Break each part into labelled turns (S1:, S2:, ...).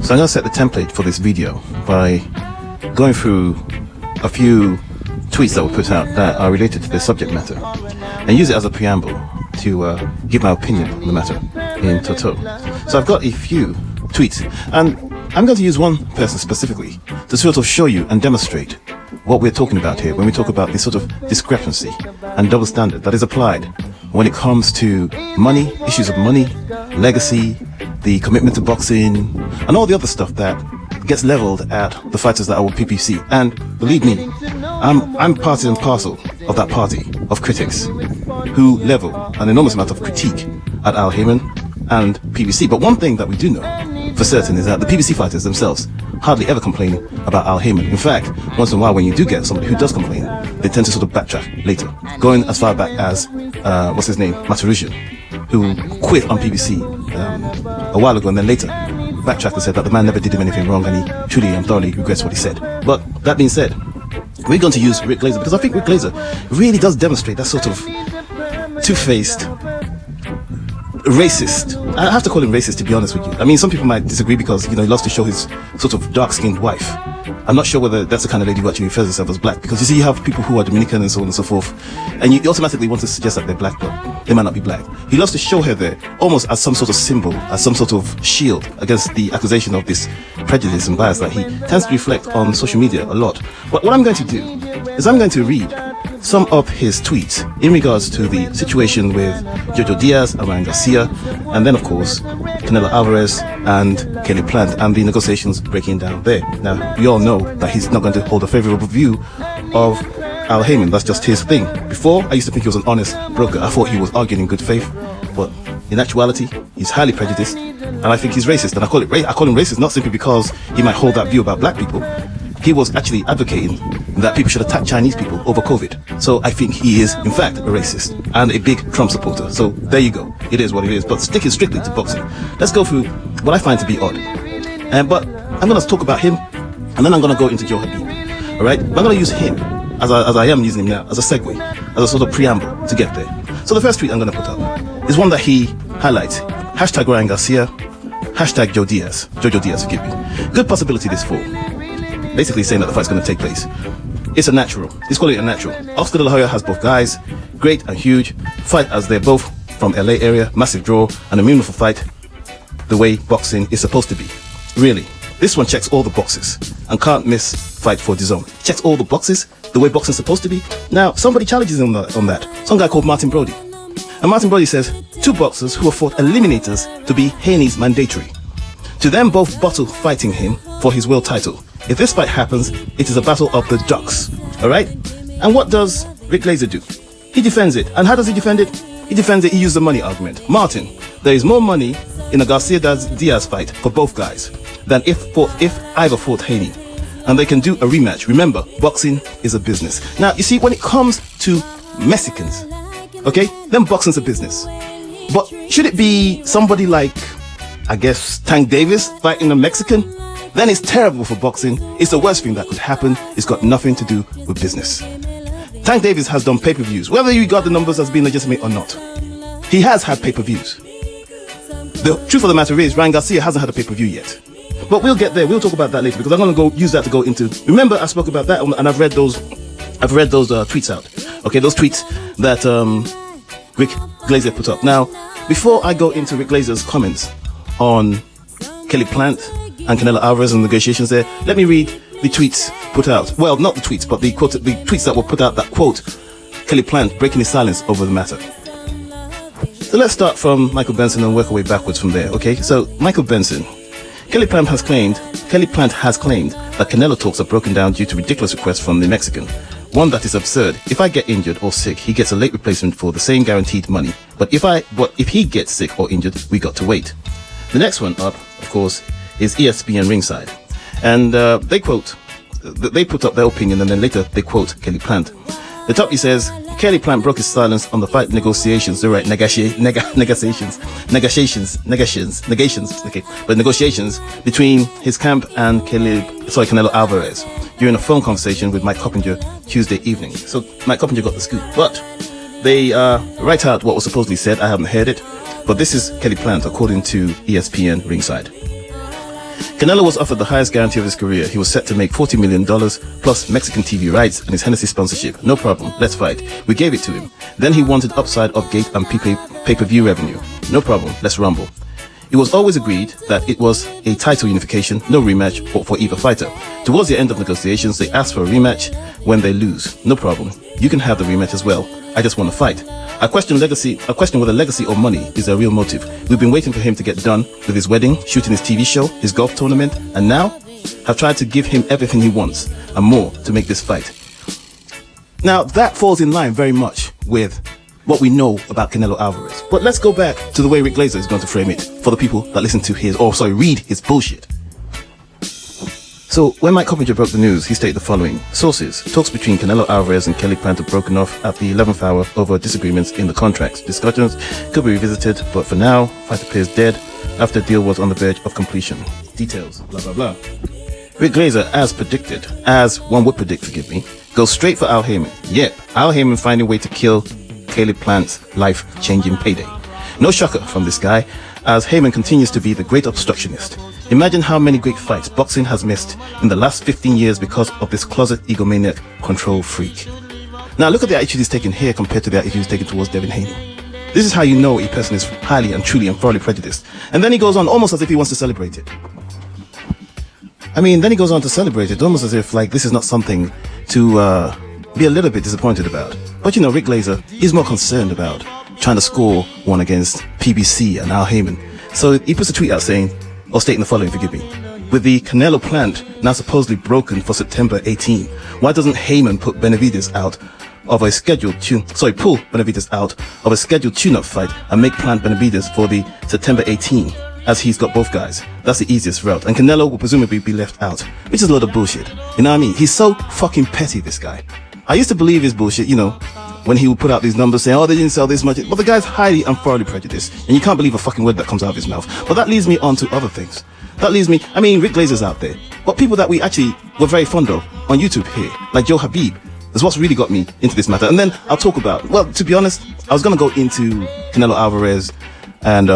S1: So I'm going to set the template for this video by going through a few tweets that were put out that are related to the subject matter and use it as a preamble to give my opinion on the matter in toto. So I've got a few tweets, and I'm going to use one person specifically to sort of show you and demonstrate what we're talking about here when we talk about this sort of discrepancy and double standard that is applied when it comes to money, issues of money, legacy, the commitment to boxing, and all the other stuff that gets leveled at the fighters that are with PPC. And believe me, I'm part and parcel of that party of critics who level an enormous amount of critique at Al Heyman and PPC. But one thing that we do know for certain is that the PPC fighters themselves hardly ever complain about Al Heyman. In fact, once in a while when you do get somebody who does complain, they tend to sort of backtrack later, going as far back as what's his name, Matarusian, who quit on PPC a while ago, and then later backtracked and said that the man never did him anything wrong, and he truly and thoroughly regrets what he said. But that being said, we're going to use Rick Glaser because I think Rick Glaser really does demonstrate that sort of two-faced, racist. I have to call him racist, to be honest with you. I mean, some people might disagree because, you know, he loves to show his sort of dark-skinned wife. I'm not sure whether that's the kind of lady who actually refers herself as black, because you see, you have people who are Dominican and so on and so forth, and you automatically want to suggest that they're black, but they might not be black. He loves to show her there almost as some sort of symbol, as some sort of shield against the accusation of this prejudice and bias that he tends to reflect on social media a lot. But what I'm going to do is I'm going to read some of his tweets in regards to the situation with Jojo Diaz, Ryan Garcia, and then of course Canelo Alvarez and Kelly Plant, and the negotiations breaking down there. Now, we all know that he's not going to hold a favorable view of Al Heyman. That's just his thing. Before, I used to think he was an honest broker. I thought he was arguing in good faith, but in actuality, he's highly prejudiced, and I think he's racist. And I call him racist not simply because he might hold that view about black people. He was actually advocating that people should attack Chinese people over COVID. So I think he is, in fact, a racist and a big Trump supporter. So there you go. It is what it is. But sticking strictly to boxing, let's go through what I find to be odd. But I'm going to talk about him, and then I'm going to go into Joe Habeeb. All right? I'm going to use him, as I am using him now, as a segue, as a sort of preamble to get there. So the first tweet I'm going to put up is one that he highlights. Hashtag Ryan Garcia. Hashtag Jojo Diaz, forgive me. Good possibility this fall. Basically saying that the fight's going to take place. It's a natural. He's calling it a natural. Oscar De La Hoya has both guys, great and huge. Fight as they're both from LA area, massive draw, and a meaningful fight the way boxing is supposed to be. Really, this one checks all the boxes and can't miss fight for DAZN. Checks all the boxes the way boxing's supposed to be. Now, somebody challenges him on that. Some guy called Martin Brody. And Martin Brody says, two boxers who have fought eliminators to be Haney's mandatory. To them both bottle fighting him for his world title. If this fight happens, it is a battle of the ducks. Alright? And what does Rick Glaser do? He defends it. And how does he defend it? He defends it, he uses the money argument. Martin, there is more money in a Garcia-Diaz fight for both guys than if either fought Haney. And they can do a rematch. Remember, boxing is a business. Now, you see, when it comes to Mexicans, okay, then boxing's a business. But should it be somebody like, I guess, Tank Davis fighting a Mexican? Then it's terrible for boxing. It's the worst thing that could happen. It's got nothing to do with business. Tank Davis has done pay-per-views, whether you got the numbers as being legitimate or not. He has had pay-per-views. The truth of the matter is, Ryan Garcia hasn't had a pay-per-view yet. But we'll get there. We'll talk about that later, because I'm going to go use that to go into. Remember, I spoke about that, and I've read those tweets out. Okay, those tweets that Rick Glaser put up. Now, before I go into Rick Glaser's comments on Kelly Plant and Canelo Alvarez and negotiations there, let me read the tweets put out. Well, not the tweets, but the tweets that were put out that quote Kelly Plant breaking his silence over the matter. So let's start from Michael Benson and work our way backwards from there. Okay, so Michael Benson. Kelly Plant has claimed that Canelo talks are broken down due to ridiculous requests from the Mexican. One that is absurd. If I get injured or sick, he gets a late replacement for the same guaranteed money. But if he gets sick or injured, we got to wait. The next one up, of course, is ESPN Ringside. And they put up their opinion, and then later they quote Kelly Plant. The top, he says, Kelly Plant broke his silence on the fight negotiations, negotiations between his camp and Canelo Alvarez during a phone conversation with Mike Coppinger Tuesday evening. So Mike Coppinger got the scoop, but they write out what was supposedly said. I haven't heard it, but this is Kelly Plant according to ESPN Ringside. Canelo was offered the highest guarantee of his career. He was set to make $40 million plus Mexican TV rights and his Hennessy sponsorship. No problem, let's fight. We gave it to him. Then he wanted upside of gate and pay-per-view revenue. No problem, let's rumble. It was always agreed that it was a title unification, no rematch for either fighter. Towards the end of negotiations, they asked for a rematch when they lose. No problem. You can have the rematch as well. I just want to fight. I question whether legacy or money is their real motive. We've been waiting for him to get done with his wedding, shooting his TV show, his golf tournament, and now have tried to give him everything he wants and more to make this fight. Now, that falls in line very much with what we know about Canelo Alvarez. But let's go back to the way Rick Glaser is going to frame it for the people that listen to read his bullshit. So, when Mike Coppinger broke the news, he stated the following. Sources: talks between Canelo Alvarez and Kelly Plant have broken off at the 11th hour over disagreements in the contracts. Discussions could be revisited, but for now, fight appears dead after the deal was on the verge of completion. Details, blah blah blah. Rick Glaser, as predicted, as one would predict, forgive me, goes straight for Al Heyman. Yep, Al Heyman finding a way to kill Kelly Plant's life-changing payday. No shocker from this guy, as Heyman continues to be the great obstructionist. Imagine how many great fights boxing has missed in the last 15 years because of this closet egomaniac control freak. Now look at the attitude he's taken here compared to the attitude he's taken towards Devin Haney. This is how you know a person is highly and truly and thoroughly prejudiced. And then he goes on almost as if he wants to celebrate it. Then he goes on to celebrate it almost as if like this is not something to be a little bit disappointed about. But you know, Rick Glaser is more concerned about trying to score one against PBC and Al Heyman. So he puts a tweet out saying, or stating the following, forgive me. With the Canelo Plant now supposedly broken for September 18, why doesn't Heyman put Benavidez out of a scheduled pull Benavidez out of a scheduled tune-up fight and make Plant Benavidez for the September 18, as he's got both guys? That's the easiest route. And Canelo will presumably be left out, which is a lot of bullshit. You know what I mean? He's so fucking petty, this guy. I used to believe his bullshit, you know, when he would put out these numbers saying, oh, they didn't sell this much. But the guy's highly and thoroughly prejudiced, and you can't believe a fucking word that comes out of his mouth. But that leads me on to other things. Rick Glaser's out there, but people that we actually were very fond of on YouTube here, like Joe Habeeb, is what's really got me into this matter. And then I'll talk about, well, to be honest, I was going to go into Canelo Alvarez and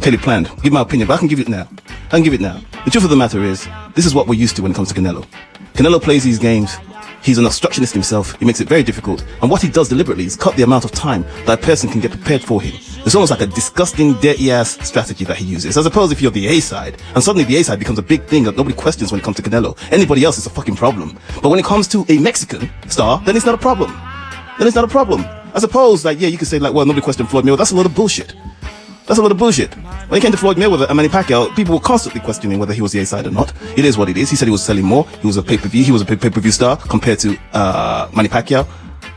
S1: Kelly Plant, give my opinion, but I can give it now. The truth of the matter is, this is what we're used to when it comes to Canelo. Canelo plays these games. He's an obstructionist himself. He makes it very difficult. And what he does deliberately is cut the amount of time that a person can get prepared for him. It's almost like a disgusting, dirty-ass strategy that he uses. As opposed if you're the A-side, and suddenly the A-side becomes a big thing that nobody questions when it comes to Canelo. Anybody else is a fucking problem. But when it comes to a Mexican star, then it's not a problem. I suppose, like, yeah, you could say, like, well, nobody questioned Floyd Mayweather. That's a lot of bullshit. When it came to Floyd Mayweather and Manny Pacquiao, people were constantly questioning whether he was the A-side or not. It is what it is. He said he was selling more. He was a pay-per-view. He was a pay-per-view star compared to Manny Pacquiao.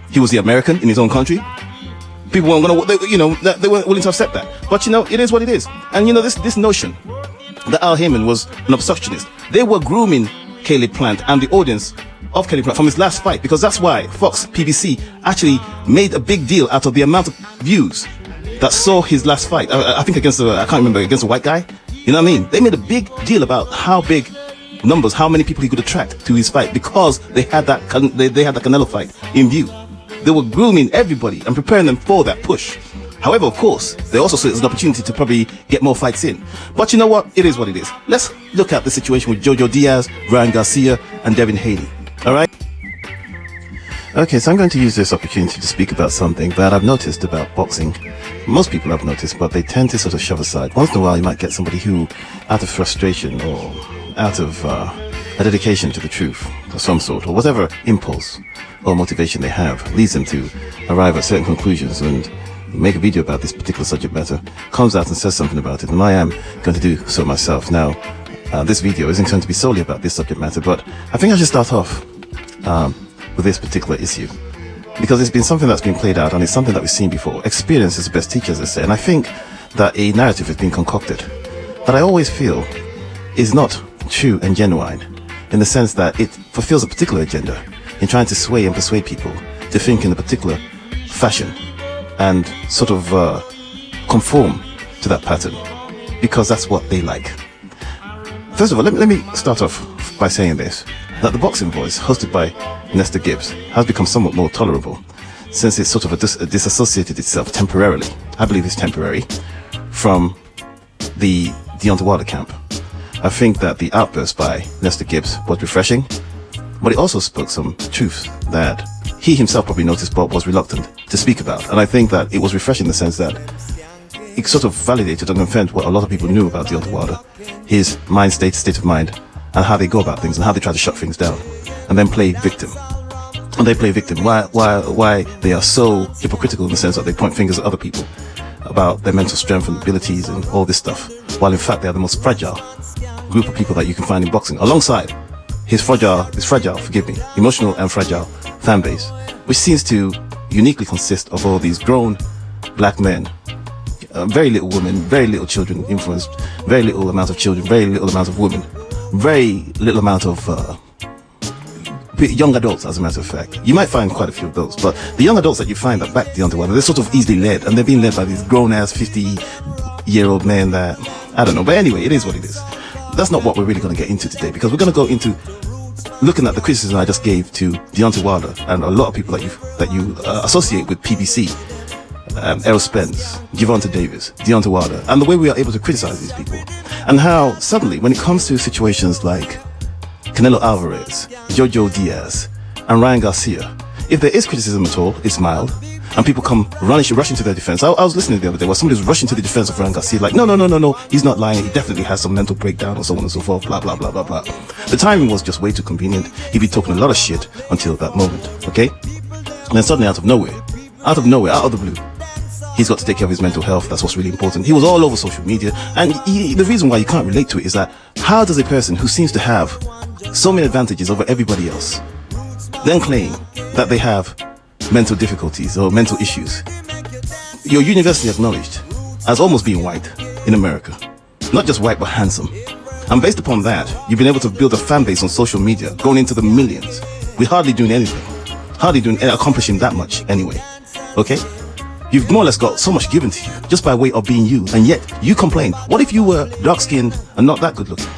S1: He was the American in his own country. People weren't they weren't willing to accept that. But you know, it is what it is. And you know, this notion that Al Heyman was an obstructionist, they were grooming Kelly Plant and the audience of Kelly Plant from his last fight, because that's why Fox PBC actually made a big deal out of the amount of views that saw his last fight. I think against a white guy. You know what I mean? They made a big deal about how big numbers, how many people he could attract to his fight, because they had that Canelo fight in view. They were grooming everybody and preparing them for that push. However, of course, they also saw it as an opportunity to probably get more fights in. But you know what? It is what it is. Let's look at the situation with Jojo Diaz, Ryan Garcia, and Devin Haney. Alright? Okay, so I'm going to use this opportunity to speak about something that I've noticed about boxing. Most people have noticed, but they tend to sort of shove aside. Once in a while, you might get somebody who, out of frustration or out of a dedication to the truth of some sort, or whatever impulse or motivation they have, leads them to arrive at certain conclusions and make a video about this particular subject matter, comes out and says something about it, and I am going to do so myself. Now, this video isn't going to be solely about this subject matter, but I think I should start off with this particular issue, because it's been something that's been played out, and it's something that we've seen before. Experience is the best teacher, as they say, and I think that a narrative has been concocted that I always feel is not true and genuine, in the sense that it fulfills a particular agenda in trying to sway and persuade people to think in a particular fashion and sort of conform to that pattern, because that's what they like. First of all, let me start off by saying this, that the Boxing Voice, hosted by Nestor Gibbs, has become somewhat more tolerable since it's sort of disassociated itself temporarily, I believe it's temporary, from the Deontay Wilder camp. I think that the outburst by Lester Gibbs was refreshing, but it also spoke some truth that he himself probably noticed but was reluctant to speak about. And I think that it was refreshing in the sense that it sort of validated and confirmed what a lot of people knew about Deontay Wilder, his mind state of mind, and how they go about things and how they try to shut things down and then play victim. And they play victim. Why they are so hypocritical in the sense that they point fingers at other people about their mental strength and abilities and all this stuff, while in fact they are the most fragile group of people that you can find in boxing, alongside his fragile, forgive me, emotional and fragile fan base, which seems to uniquely consist of all these grown black men, very little women, very little children influenced, very little amount of children, very little amount of women, very little amount of young adults, as a matter of fact. You might find quite a few of those, but the young adults that you find that back Deontay Wilder, they're sort of easily led, and they're being led by these grown-ass 50-year-old men that, I don't know, but anyway, it is what it is. That's not what we're really going to get into today, because we're going to go into looking at the criticism I just gave to Deontay Wilder and a lot of people that you associate with PBC, Errol Spence, Gervonta Davis, Deontay Wilder, and the way we are able to criticize these people, and how suddenly, when it comes to situations like Canelo Alvarez, Jojo Diaz, and Ryan Garcia, if there is criticism at all, it's mild, and people come rushing to their defense. I was listening the other day where somebody was rushing to the defense of Ryan Garcia, like, no, he's not lying, he definitely has some mental breakdown, or so on and so forth, blah, blah, blah, blah, blah. The timing was just way too convenient. He'd be talking a lot of shit until that moment, okay? And then suddenly, out of nowhere, out of the blue, he's got to take care of his mental health. That's what's really important. He was all over social media, and the reason why you can't relate to it is that how does a person who seems to have so many advantages over everybody else then claim that they have mental difficulties or mental issues? You're universally acknowledged as almost being white in America, not just white but handsome, and based upon that you've been able to build a fan base on social media going into the millions with hardly doing anything, accomplishing that much anyway, okay? You've more or less got so much given to you just by way of being you, and yet you complain. What if you were dark-skinned and not that good-looking?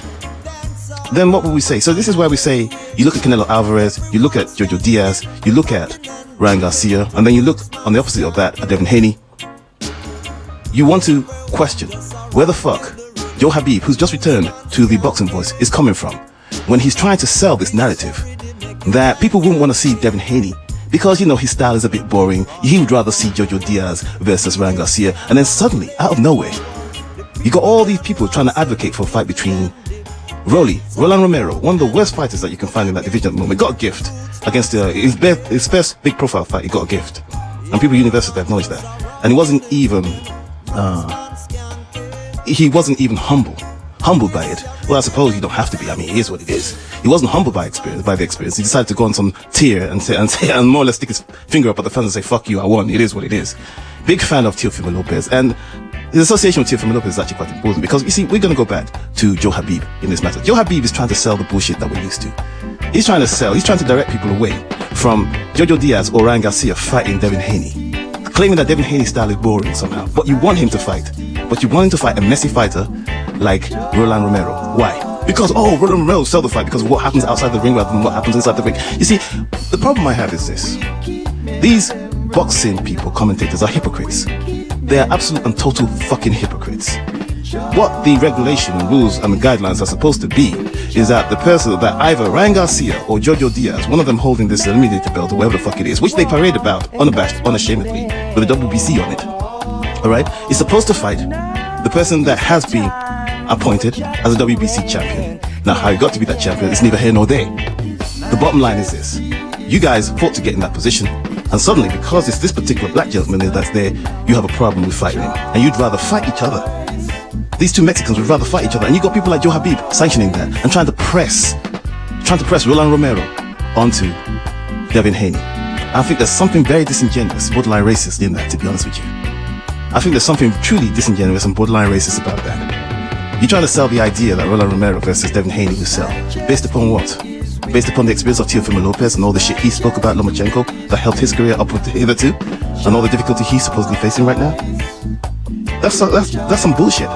S1: Then what would we say? So this is where we say, you look at Canelo Alvarez, you look at Jojo Diaz, you look at Ryan Garcia, and then you look on the opposite of that at Devin Haney. You want to question where the fuck Joe Habeeb, who's just returned to the Boxing Voice, is coming from when he's trying to sell this narrative that people wouldn't want to see Devin Haney because, you know, his style is a bit boring. He would rather see Jojo Diaz versus Ryan Garcia. And then suddenly, out of nowhere, you got all these people trying to advocate for a fight between Rollie, Roland Romero, one of the worst fighters that you can find in that division at the moment, got a gift against his first big profile fight. He got a gift, and people universally acknowledge that. And he wasn't even humbled by it. Well, I suppose you don't have to be. I mean, it is what it is. He wasn't humbled by the experience. He decided to go on some tear and more or less stick his finger up at the fans and say, "Fuck you, I won." It is what it is. Big fan of Teofimo Lopez, and his association with Teofimo Lopez is actually quite important because, you see, we're going to go back to Joe Habeeb in this matter. Joe Habeeb is trying to sell the bullshit that we're used to. He's trying to direct people away from Jojo Diaz or Ryan Garcia fighting Devin Haney, claiming that Devin Haney's style is boring somehow. But you want him to fight. But you want him to fight a messy fighter like Roland Romero. Why? Because, Roland Romero will sell the fight because of what happens outside the ring rather than what happens inside the ring. You see, the problem I have is this. These boxing people, commentators, are hypocrites. They are absolute and total fucking hypocrites. What the regulation and rules and the guidelines are supposed to be is that the person that either Ryan Garcia or Jojo Diaz, one of them holding this eliminator belt or whatever the fuck it is, which they parade about unabashed, unashamedly, with the WBC on it, alright, is supposed to fight the person that has been appointed as a WBC champion. Now, how you got to be that champion is neither here nor there. The bottom line is this. You guys fought to get in that position, and suddenly, because it's this particular black gentleman that's there, you have a problem with fighting him, and you'd rather fight each other. These two Mexicans would rather fight each other, and you got people like Joe Habeeb sanctioning that and trying to press Roland Romero onto Devin Haney. I think there's something very disingenuous, borderline racist in that, to be honest with you. I think there's something truly disingenuous and borderline racist about that. You're trying to sell the idea that Roland Romero versus Devin Haney will sell. Based upon what? Based upon the experience of Teofimo Lopez and all the shit he spoke about Lomachenko that helped his career upward hitherto, and all the difficulty he's supposedly facing right now? That's some bullshit.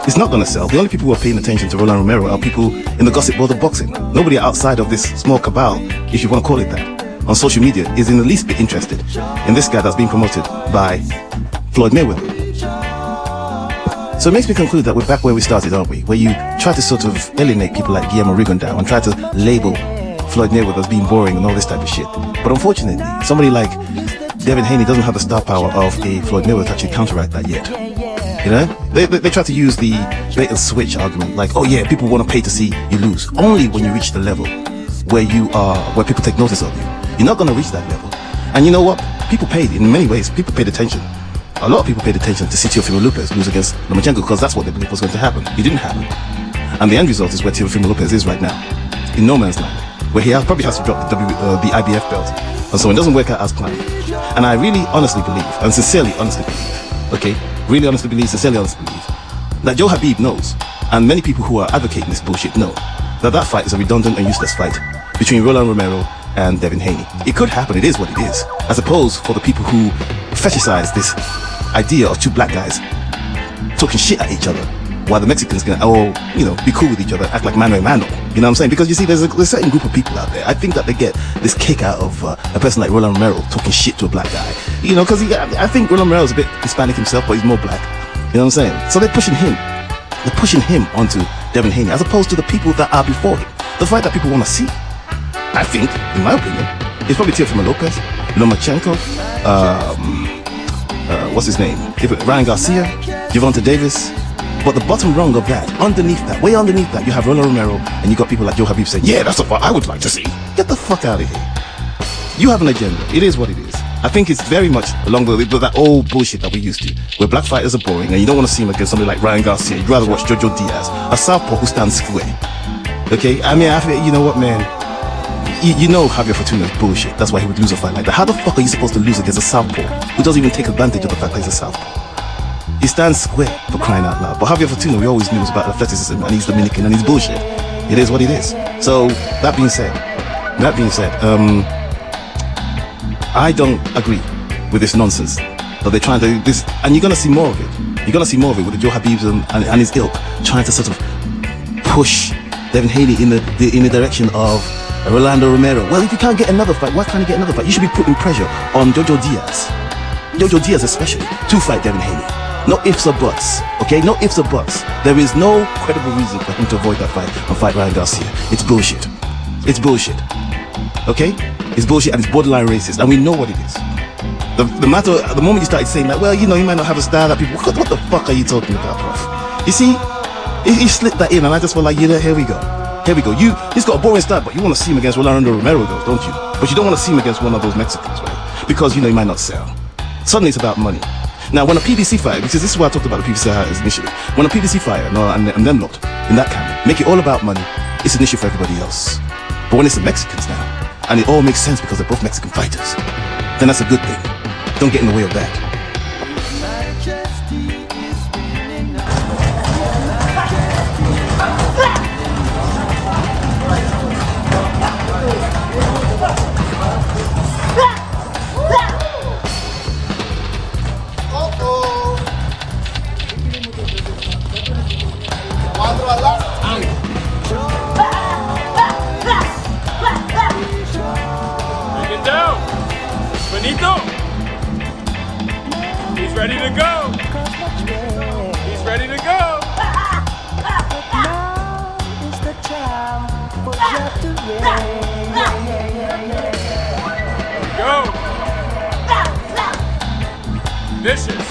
S1: It's not gonna sell. The only people who are paying attention to Roland Romero are people in the gossip world of boxing. Nobody outside of this small cabal, if you want to call it that, on social media is in the least bit interested in this guy that's being promoted by Floyd Mayweather. So it makes me conclude that we're back where we started, aren't we? Where you try to sort of alienate people like Guillermo Rigondeaux and try to label Floyd Mayweather as being boring and all this type of shit. But unfortunately, somebody like Devin Haney doesn't have the star power of a Floyd Mayweather to actually counteract that yet. You know? They try to use the bait and switch argument, like, oh yeah, people want to pay to see you lose. Only when you reach the level where people take notice of you. You're not going to reach that level. And you know what? People paid, in many ways, people paid attention. A lot of people paid attention to see Teofimo Lopez lose against Lomachenko because that's what they believed was going to happen. It didn't happen. And the end result is where Teofimo Lopez is right now, in no man's land, where he probably has to drop the IBF belt. And so it doesn't work out as planned. And I really honestly believe, and sincerely honestly believe, okay, really honestly believe, sincerely honestly believe, that Joe Habeeb knows, and many people who are advocating this bullshit know, that that fight is a redundant and useless fight between Roland Romero and Devin Haney. It could happen, it is what it is. I suppose for the people who fetishize this idea of two black guys talking shit at each other, while the Mexicans can all, be cool with each other, act like mano a mano. You know what I'm saying? Because you see, there's a certain group of people out there. I think that they get this kick out of a person like Roland Romero talking shit to a black guy. Because I think Roland Romero is a bit Hispanic himself, but he's more black. You know what I'm saying? So they're pushing him. They're pushing him onto Devin Haney, as opposed to the people that are before him. The fight that people want to see, I think, in my opinion, is probably Teofimo Lopez, Lomachenko, what's his name? Ryan Garcia, Gervonta Davis. But the bottom rung of that, way underneath that, you have Roland Romero, and you got people like Joe Habeeb saying, yeah, that's what I would like to see. Get the fuck out of here. You have an agenda. It is what it is. I think it's very much along that old bullshit that we used to, where black fighters are boring, and you don't want to see him against somebody like Ryan Garcia. You'd rather watch Jojo Diaz, a southpaw who stands square. Okay? I mean, you know what, man? You know Javier Fortuna's bullshit. That's why he would lose a fight like that. How the fuck are you supposed to lose against a southpaw who doesn't even take advantage of the fact that he's a southpaw? He stands square, for crying out loud. But Javier Fortuna, we always knew was about athleticism, and he's Dominican, and he's bullshit. It is what it is. So, that being said, I don't agree with this nonsense that they're trying to do this, and you're gonna see more of it. You're gonna see more of it with the Joe Habeebs and his ilk trying to sort of push Devin Haney in the direction of Rolando Romero. Well, if you can't get another fight, why can't you get another fight? You should be putting pressure on Jojo Diaz especially, to fight Devin Haney. No ifs or buts, okay? No ifs or buts. There is no credible reason for him to avoid that fight and fight Ryan Garcia. It's bullshit. It's bullshit. Okay? It's bullshit and it's borderline racist, and we know what it is. The moment you started saying that, well, you might not have a style that people, what the fuck are you talking about, Prof? You see, he slipped that in, and I just felt like, here we go. He's got a boring style, but you want to see him against Rolando Romero, though, don't you? But you don't want to see him against one of those Mexicans, right? Because, he might not sell. Suddenly it's about money. Now, when a PBC fighter, because this is why I talked about the PBC fighters initially, when a PBC fighter, and them lot, in that camp, make it all about money, it's an issue for everybody else. But when it's the Mexicans now, and it all makes sense because they're both Mexican fighters, then that's a good thing. Don't get in the way of that.
S2: He's ready to go. He's ready to go. Go. Vicious.